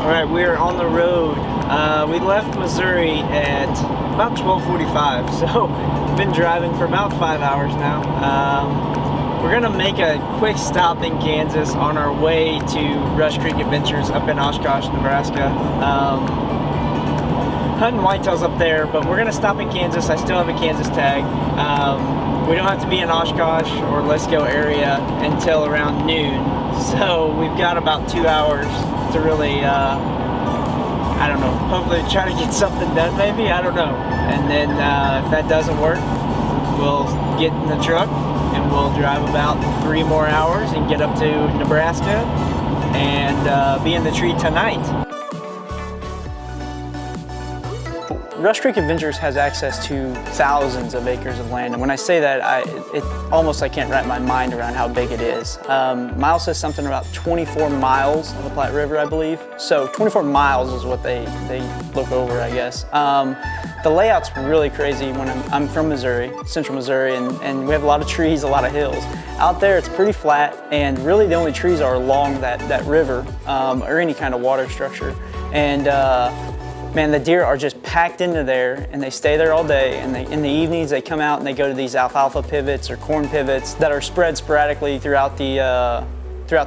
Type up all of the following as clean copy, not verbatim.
All right, we are on the road. We left Missouri at about 12:45, so been driving for about 5 hours now. We're gonna make a quick stop in Kansas on our way to Rush Creek Adventures up in Oshkosh, Nebraska. Hunting whitetails up there, but we're gonna stop in Kansas. I still have a Kansas tag. We don't have to be in Oshkosh or Lesko area until around noon, so we've got about 2 hours to really, I don't know, hopefully try to get something done maybe, I don't know. And then if that doesn't work, we'll get in the truck and we'll drive about 3 more hours and get up to Nebraska and be in the tree tonight. Rush Creek Adventures has access to thousands of acres of land, and when I say that, I can't wrap my mind around how big it is. Miles says something about 24 miles of the Platte River, I believe. So 24 miles is what they look over, I guess. The layout's really crazy. When I'm from Missouri, central Missouri, and we have a lot of trees, a lot of hills. Out there it's pretty flat, and really the only trees are along that river or any kind of water structure. And man, the deer are just packed into there, and they stay there all day, and in the evenings they come out and they go to these alfalfa pivots or corn pivots that are spread sporadically throughout the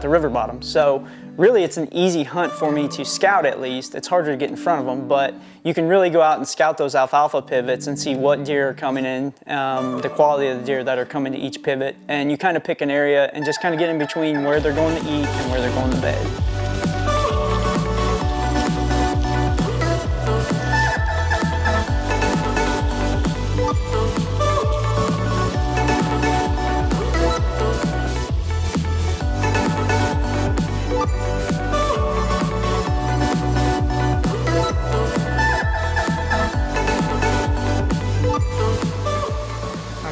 river bottom. So really it's an easy hunt for me to scout. At least it's harder to get in front of them, but you can really go out and scout those alfalfa pivots and see what deer are coming in, the quality of the deer that are coming to each pivot, and you kind of pick an area and just kind of get in between where they're going to eat and where they're going to bed.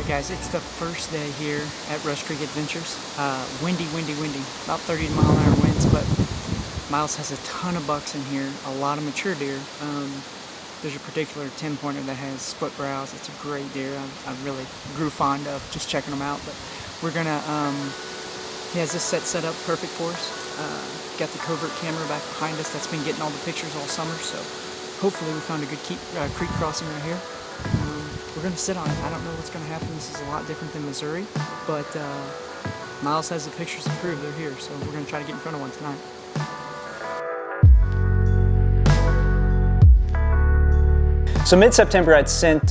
Guys, it's the first day here at Rush Creek Adventures. Windy, about 30-mile-an-hour winds, but Miles has a ton of bucks in here, a lot of mature deer. There's a particular 10-pointer that has split brows. It's a great deer. I really grew fond of just checking them out, but we're gonna, he has this set up perfect for us. Got the covert camera back behind us that's been getting all the pictures all summer, so hopefully we found a good creek crossing right here. We're going to sit on it. I don't know what's going to happen. This is a lot different than Missouri, but Miles has the pictures to prove they're here, so we're going to try to get in front of one tonight. So mid-September I'd sent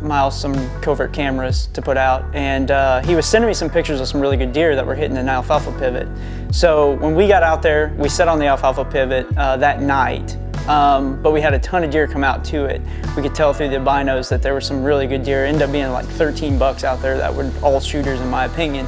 Miles some covert cameras to put out, and he was sending me some pictures of some really good deer that were hitting an alfalfa pivot. So when we got out there, we sat on the alfalfa pivot that night. But we had a ton of deer come out to it. We could tell through the binos that there were some really good deer. Ended up being like 13 bucks out there that were all shooters in my opinion.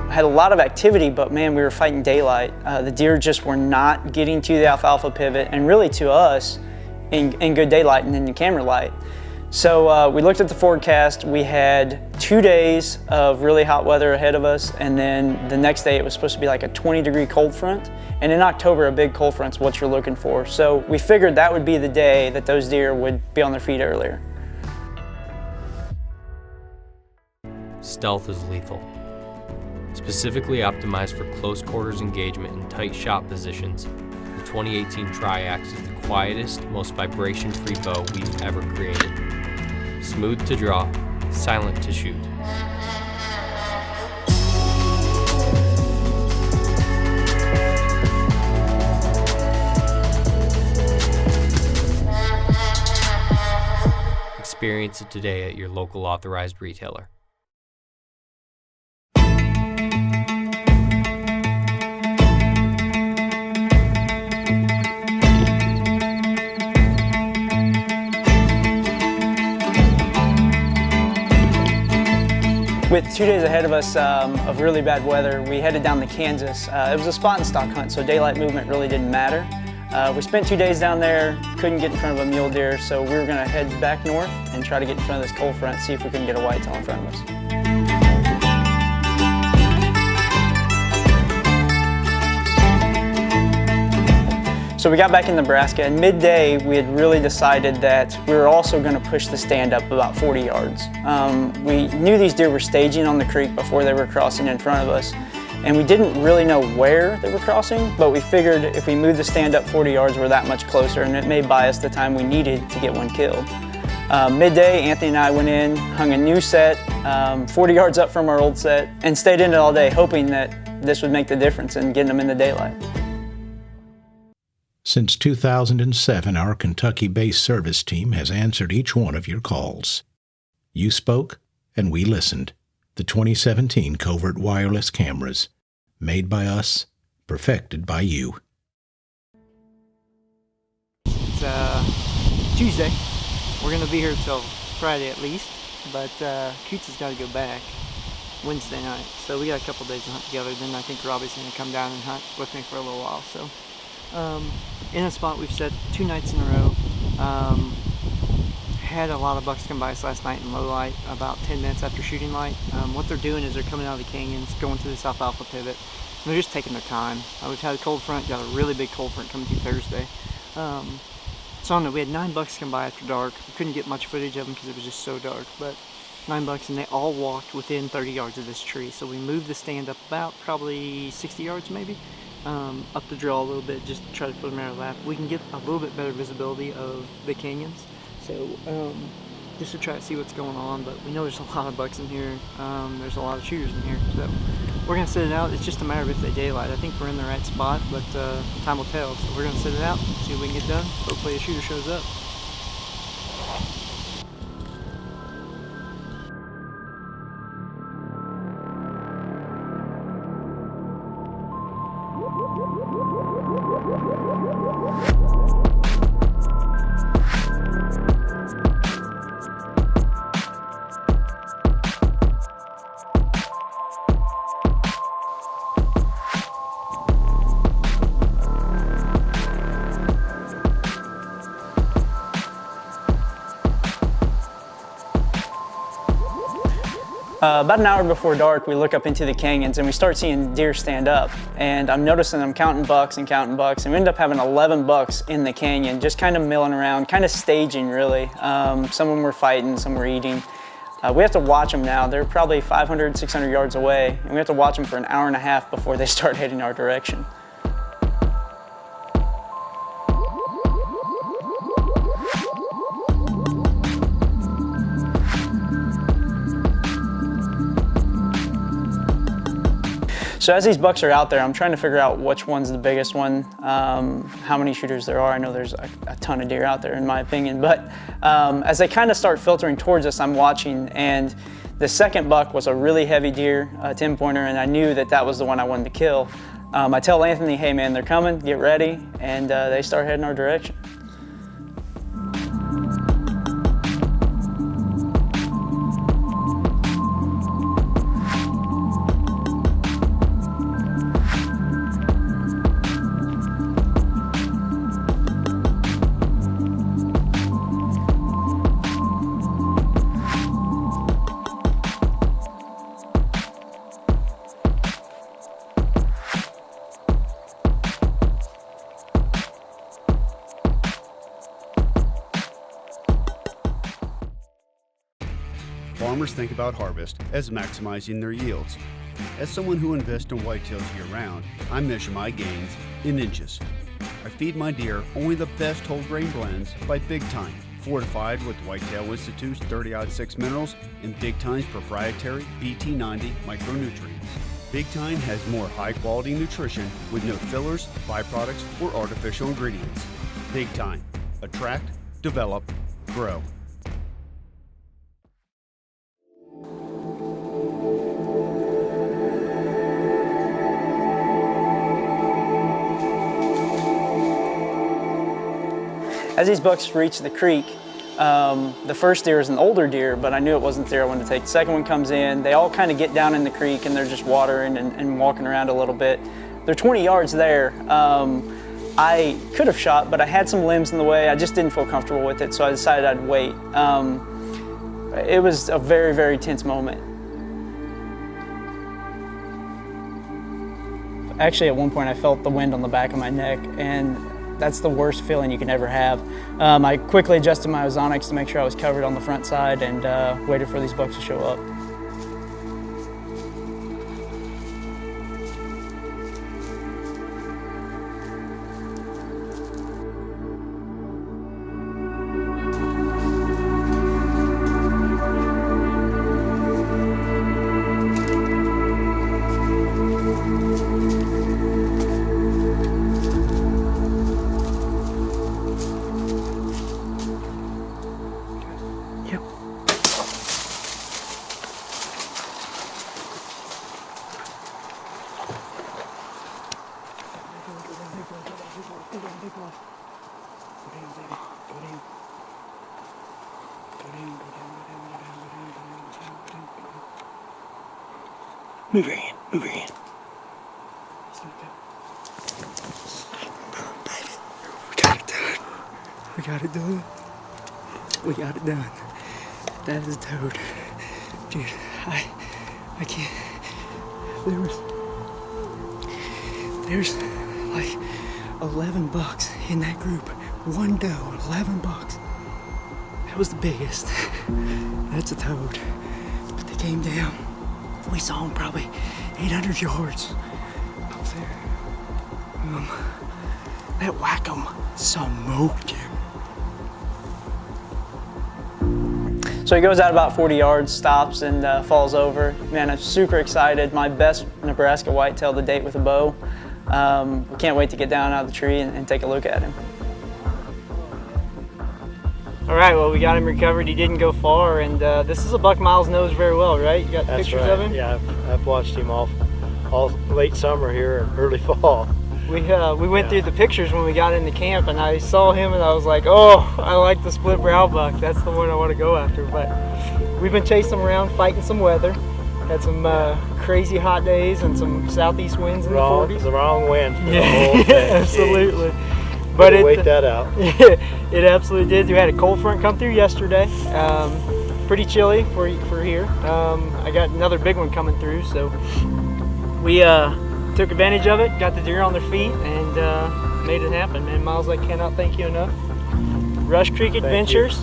Had a lot of activity, but man, we were fighting daylight. The deer just were not getting to the alfalfa pivot, and really to us in good daylight and in the camera light. So we looked at the forecast. We had 2 days of really hot weather ahead of us, and then the next day it was supposed to be like a 20-degree cold front. And in October, a big cold front's what you're looking for. So we figured that would be the day that those deer would be on their feet earlier. Stealth is lethal. Specifically optimized for close quarters engagement and tight shot positions, the 2018 Triax is the quietest, most vibration-free bow we've ever created. Smooth to draw, silent to shoot. Experience it today at your local authorized retailer. With 2 days ahead of us of really bad weather, we headed down to Kansas. It was a spot and stock hunt, so daylight movement really didn't matter. We spent 2 days down there, couldn't get in front of a mule deer, so we were going to head back north and try to get in front of this cold front, see if we couldn't get a whitetail in front of us. So we got back in Nebraska, and midday we had really decided that we were also going to push the stand up about 40 yards. We knew these deer were staging on the creek before they were crossing in front of us, and we didn't really know where they were crossing, but we figured if we moved the stand up 40 yards, we're that much closer, and it may buy us the time we needed to get one killed. Midday, Anthony and I went in, hung a new set, 40 yards up from our old set, and stayed in it all day, hoping that this would make the difference in getting them in the daylight. Since 2007, our Kentucky-based service team has answered each one of your calls. You spoke, and we listened. The 2017 Covert Wireless Cameras, made by us, perfected by you. It's Tuesday. We're going to be here till Friday at least, but Coots has got to go back Wednesday night. So we got a couple days to hunt together. Then I think Robbie's going to come down and hunt with me for a little while. So in a spot we've set 2 nights in a row. Had a lot of bucks come by us last night in low light, about 10 minutes after shooting light. What they're doing is they're coming out of the canyons, going to this alfalfa pivot, and they're just taking their time. We've had a cold front, got a really big cold front coming through Thursday. So I don't know, we had 9 bucks come by after dark. We couldn't get much footage of them because it was just so dark, but 9 bucks, and they all walked within 30 yards of this tree. So we moved the stand up about probably 60 yards maybe, up the draw a little bit, just to try to put them in our lap. We can get a little bit better visibility of the canyons. So just to try to see what's going on, but we know there's a lot of bucks in here. There's a lot of shooters in here, so we're gonna sit it out. It's just a matter of if they daylight. I think we're in the right spot, but time will tell. So we're gonna sit it out, see what we can get done. Hopefully a shooter shows up. About an hour before dark, we look up into the canyons and we start seeing deer stand up. And I'm noticing them counting bucks, and we end up having 11 bucks in the canyon, just kind of milling around, kind of staging really. Some of them were fighting, some were eating. We have to watch them now. They're probably 500, 600 yards away, and we have to watch them for an hour and a half before they start heading our direction. So as these bucks are out there, I'm trying to figure out which one's the biggest one, how many shooters there are. I know there's a ton of deer out there in my opinion, but as they kind of start filtering towards us, I'm watching, and the second buck was a really heavy deer, a 10-pointer, and I knew that that was the one I wanted to kill. I tell Anthony, hey man, they're coming, get ready, and they start heading our direction. Farmers think about harvest as maximizing their yields. As someone who invests in whitetails year-round, I measure my gains in inches. I feed my deer only the best whole grain blends by Big Time, fortified with Whitetail Institute's 30-6 minerals and Big Time's proprietary BT90 micronutrients. Big Time has more high-quality nutrition with no fillers, byproducts, or artificial ingredients. Big Time. Attract, develop, grow. As these bucks reach the creek, the first deer is an older deer, but I knew it wasn't the deer I wanted to take. The second one comes in, they all kind of get down in the creek and they're just watering and walking around a little bit. They're 20 yards there. I could have shot, but I had some limbs in the way. I just didn't feel comfortable with it, so I decided I'd wait. It was a very, very tense moment. Actually, at one point I felt the wind on the back of my neck, and that's the worst feeling you can ever have. I quickly adjusted my ozonics to make sure I was covered on the front side and waited for these bucks to show up. Move your hand, move your hand. We got it done. We got it done. We got it done. That is toad. Dude, I can't. There's like 11 bucks in that group. One doe, 11 bucks. That was the biggest. That's a toad. But they came down. We saw him probably 800 yards up there. That whack-em smoked him. So he goes out about 40 yards, stops, and falls over. Man, I'm super excited. My best Nebraska whitetail to date with a bow. We can't wait to get down out of the tree and take a look at him. All right, well, we got him recovered. He didn't go far, and this is a buck Miles knows very well, right? You got pictures of him? Yeah, I've watched him all late summer here and early fall. We went through the pictures when we got into camp, and I saw him, and I was like, oh, I like the split brow buck. That's the one I want to go after. But we've been chasing him around, fighting some weather. Had some crazy hot days and some southeast winds in the 40s. The wrong wind for the Yeah, whole thing. absolutely. But wait that out. It absolutely did. We had a cold front come through yesterday. Pretty chilly for here. I got another big one coming through, so we took advantage of it, got the deer on their feet, and made it happen. Man, Miles, I cannot thank you enough. Rush Creek Adventures.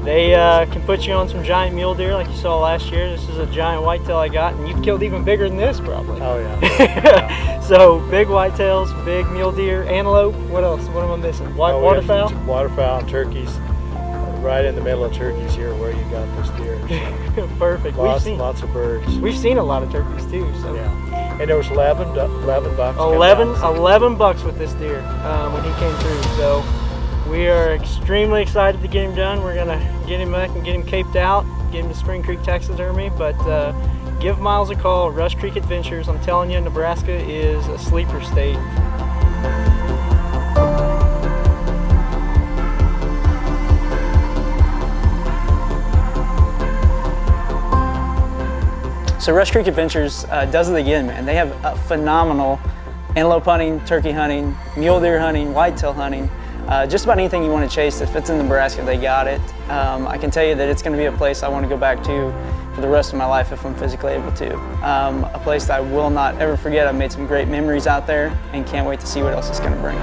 They can put you on some giant mule deer like you saw last year. This is a giant whitetail I got, and you've killed even bigger than this probably. Oh yeah. So big whitetails, big mule deer, antelope. What else? What am I missing? Waterfowl? Waterfowl and turkeys. Right in the middle of turkeys here where you got this deer. So. Perfect. Lots of birds. We've seen a lot of turkeys too. So. Yeah. And there was 11 bucks. 11 bucks with this deer when he came through. So we are extremely excited to get him done. We're gonna get him back and get him caped out, get him to Spring Creek taxidermy. But give Miles a call, Rush Creek Adventures. I'm telling you, Nebraska is a sleeper state. So Rush Creek Adventures does it again, man. They have a phenomenal antelope hunting, turkey hunting, mule deer hunting, whitetail hunting. Just about anything you want to chase, if it's in Nebraska, they got it. I can tell you that it's going to be a place I want to go back to for the rest of my life if I'm physically able to. A place that I will not ever forget. I've made some great memories out there and can't wait to see what else it's going to bring.